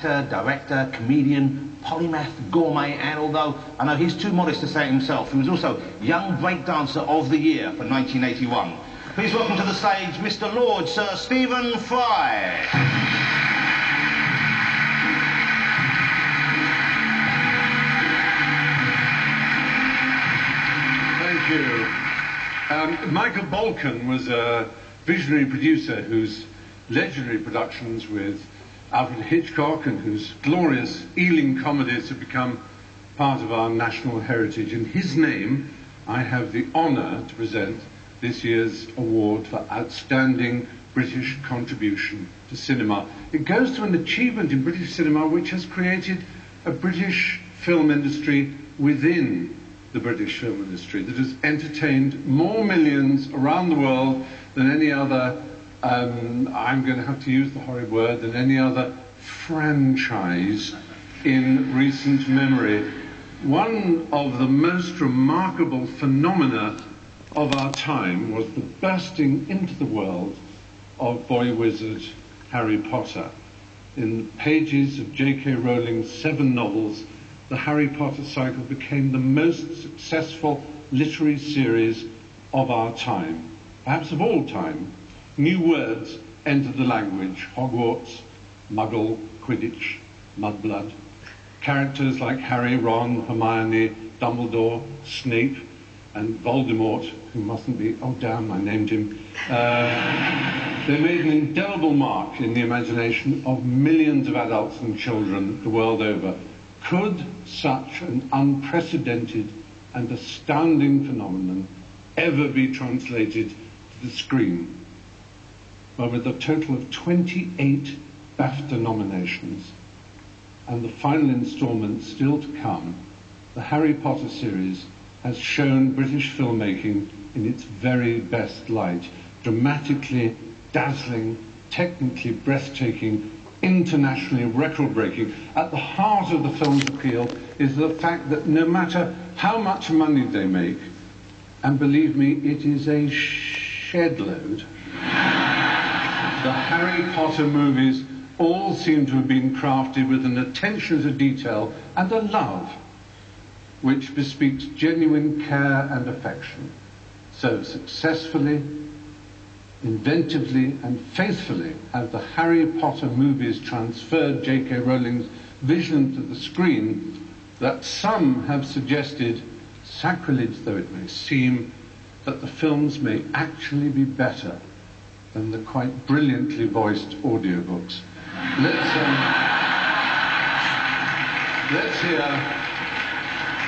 actor, director, comedian, polymath, gourmet, and although I know he's too modest to say it himself, he was also Young Breakdancer of the Year for 1981. Please welcome to the stage Mr. Lord Sir Stephen Fry. Thank you. Michael Balkan was a visionary producer whose legendary productions with Alfred Hitchcock and whose glorious Ealing comedies have become part of our national heritage. In his name, I have the honour to present this year's award for Outstanding British Contribution to Cinema. It goes to an achievement in British cinema which has created a British film industry within the British film industry that has entertained more millions around the world than any other, I'm going to have to use the horrid word, than any other franchise in recent memory. One of the most remarkable phenomena of our time was the bursting into the world of boy wizard Harry Potter. In the pages of J.K. Rowling's 7 novels, the Harry Potter cycle became the most successful literary series of our time, perhaps of all time. New words entered the language: Hogwarts, Muggle, Quidditch, Mudblood. Characters like Harry, Ron, Hermione, Dumbledore, Snape, and Voldemort, who mustn't be, oh damn, I named him. They made an indelible mark in the imagination of millions of adults and children the world over. Could such an unprecedented and astounding phenomenon ever be translated to the screen? Well, with a total of 28 Bafta nominations and the final instalment still to come, the Harry Potter series has shown British filmmaking in its very best light. Dramatically dazzling, technically breathtaking, internationally record-breaking. At the heart of the film's appeal is the fact that no matter how much money they make, and believe me, it is a shed load, the Harry Potter movies all seem to have been crafted with an attention to detail and a love which bespeaks genuine care and affection. So successfully, inventively and faithfully have the Harry Potter movies transferred J.K. Rowling's vision to the screen that some have suggested, sacrilege though it may seem, that the films may actually be better than the quite brilliantly voiced audiobooks.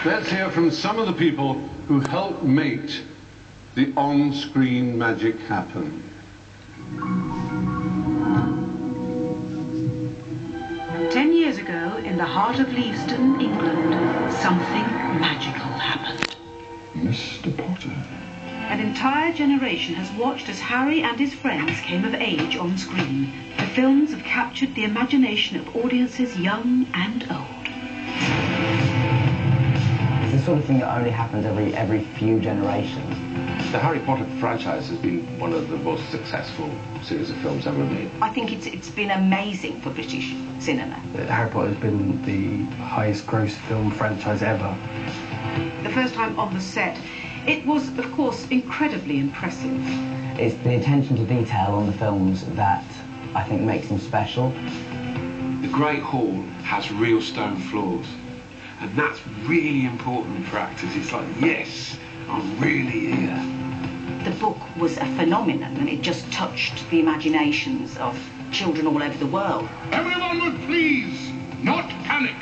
Let's hear from some of the people who helped make the on-screen magic happen. 10 years ago, in the heart of Leavesden, England, something magical happened. Mr. Potter. An entire generation has watched as Harry and his friends came of age on screen. The films have captured the imagination of audiences young and old. It's the sort of thing that only happens every few generations. The Harry Potter franchise has been one of the most successful series of films ever made. I think it's been amazing for British cinema. Harry Potter has been the highest gross film franchise ever. The first time on the set, it was, of course, incredibly impressive. It's the attention to detail on the films that I think makes them special. The Great Hall has real stone floors, and that's really important for actors. It's like, yes, I'm really here. The book was a phenomenon, and it just touched the imaginations of children all over the world. Everyone would please not panic.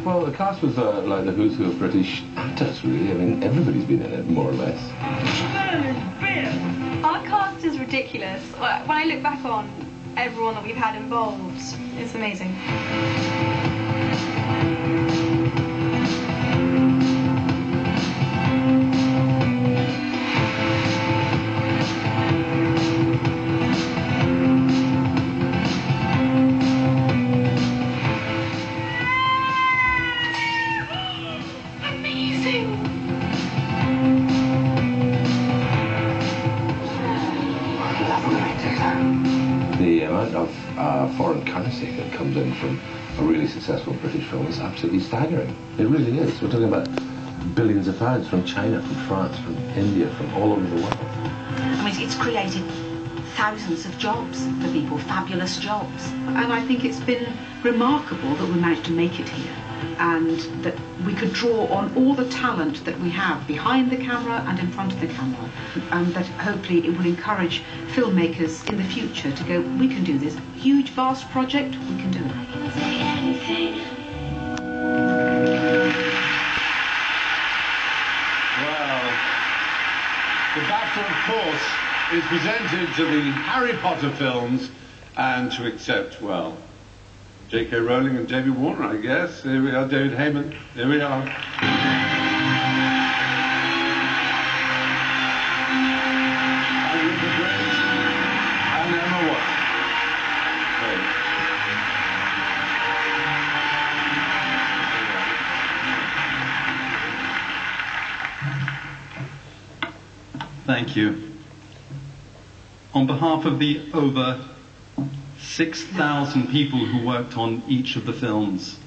Well, the cast was like the who's who of British actors, really. I mean, everybody's been in it, more or less. Our cast is ridiculous. When I look back on everyone that we've had involved, it's amazing. The amount of foreign currency that comes in from a really successful British film is absolutely staggering. It really is. We're talking about billions of pounds from China, from France, from India, from all over the world. I mean, it's created thousands of jobs for people, fabulous jobs. And I think it's been remarkable that we managed to make it here, and that we could draw on all the talent that we have behind the camera and in front of the camera, and that hopefully it will encourage filmmakers in the future to go, we can do this huge, vast project, we can do it. Well, the Bafta, of course, is presented to the Harry Potter films and to accept, well, J.K. Rowling and David Warner, I guess. Here we are, David Heyman. Here we are. And Rupert Grint and Emma Watson. Thank you. On behalf of the over 6,000 people who worked on each of the films,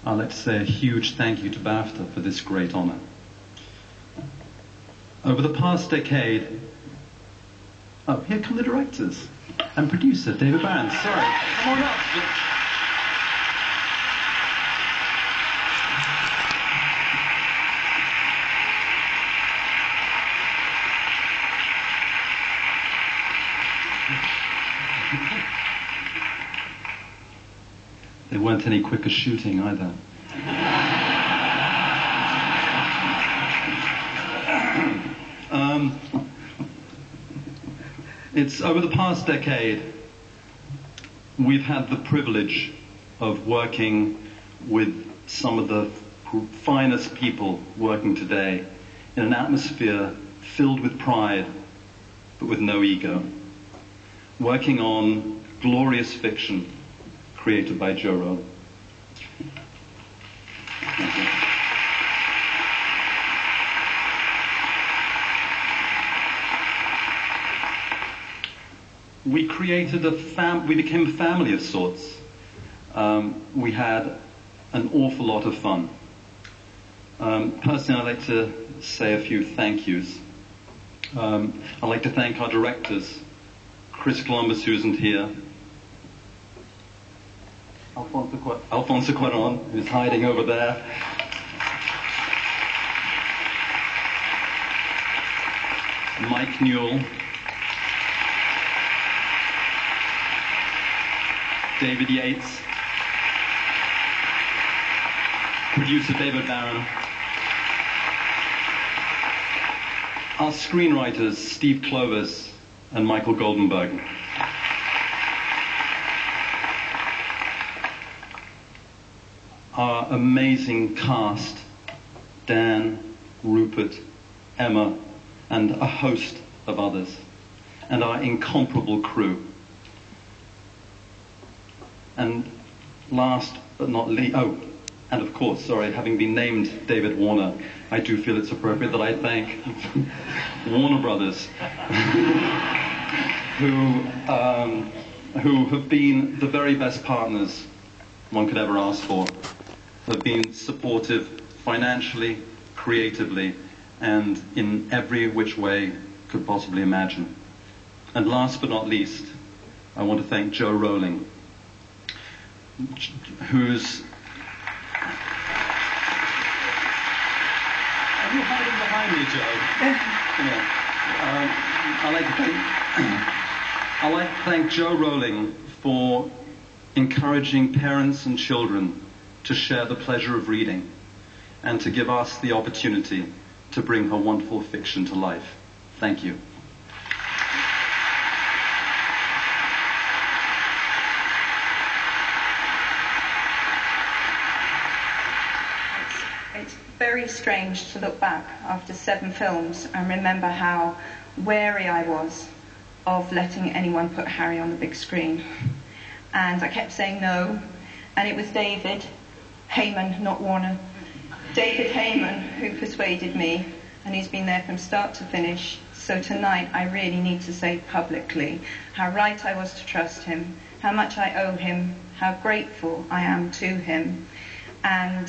I'd like to say a huge thank you to Bafta for this great honor. Over the past decade, oh, here come the directors and producer, David Barron. Sorry, come on up. They weren't any quicker shooting either. It's over the past decade, we've had the privilege of working with some of the finest people working today in an atmosphere filled with pride, but with no ego. Working on glorious fiction created by Joe Rowling. Thank you. We created we became a family of sorts. We had an awful lot of fun. Personally, I'd like to say a few thank yous. I'd like to thank our directors, Chris Columbus, who isn't here, Alfonso Cuarón, who's hiding over there, Mike Newell, David Yates, producer David Barron, our screenwriters Steve Clovis and Michael Goldenberg. Our amazing cast, Dan, Rupert, Emma, and a host of others, and our incomparable crew. And last but not least, oh, and of course, sorry, having been named David Warner, I do feel it's appropriate that I thank Warner Brothers, who have been the very best partners one could ever ask for, have been supportive financially, creatively, and in every which way could possibly imagine. And last but not least, I want to thank Joe Rowling, who's... Are you hiding behind me, Joe? I'd like to thank Joe Rowling for encouraging parents and children to share the pleasure of reading and to give us the opportunity to bring her wonderful fiction to life. Thank you. It's very strange to look back after 7 films and remember how wary I was of letting anyone put Harry on the big screen. And I kept saying no, and it was David Heyman, not Warner, David Heyman, who persuaded me, and he's been there from start to finish. So tonight I really need to say publicly how right I was to trust him, how much I owe him, how grateful I am to him, and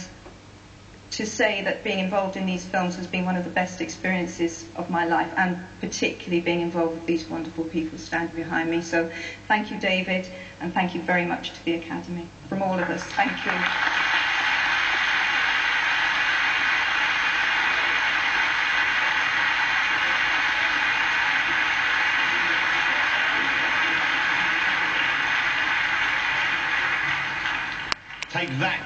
to say that being involved in these films has been one of the best experiences of my life, and particularly being involved with these wonderful people standing behind me. So thank you, David, and thank you very much to the Academy. From all of us, thank you. Take that.